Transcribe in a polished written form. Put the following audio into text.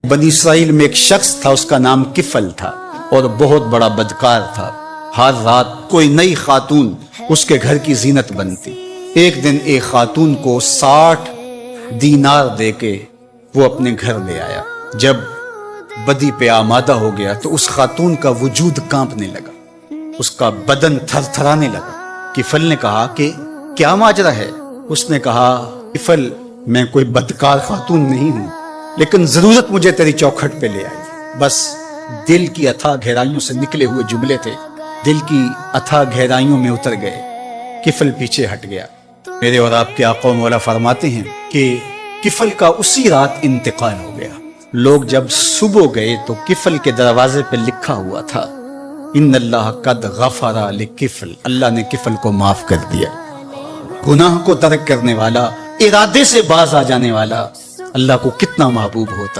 बनी इसराइल में एक शख्स था, उसका नाम किफल था और बहुत बड़ा बदकार था। हर रात कोई नई खातून उसके घर की जीनत बनती। एक दिन एक खातून को 60 दीनार देके वो अपने घर ले आया। जब बदी पे आमादा हो गया तो उस खातून का वजूद कांपने लगा, उसका बदन थरथराने लगा। किफल ने कहा कि क्या माजरा है? उसने कहा, किफल, मैं कोई बदकार खातून नहीं हूं, लेकिन जरूरत मुझे तेरी चौखट पे ले आई। बस दिल की अथाह गहराइयों से निकले हुए जुमले थे, दिल की अथाह गहराइयों में उतर गए। किफल पीछे हट गया। मेरे और आपके आका मौला फरमाते हैं कि किफल का उसी रात इंतकाल हो गया। लोग जब सुबह गए तो किफल के दरवाजे पे लिखा हुआ था, इन्नल्लाह कद गफरा लिकिफल, अल्लाह ने किफल को माफ कर दिया। गुनाह को तर्क करने वाला, इरादे से बाज आ जाने वाला अल्लाह को कितना महबूब होता है।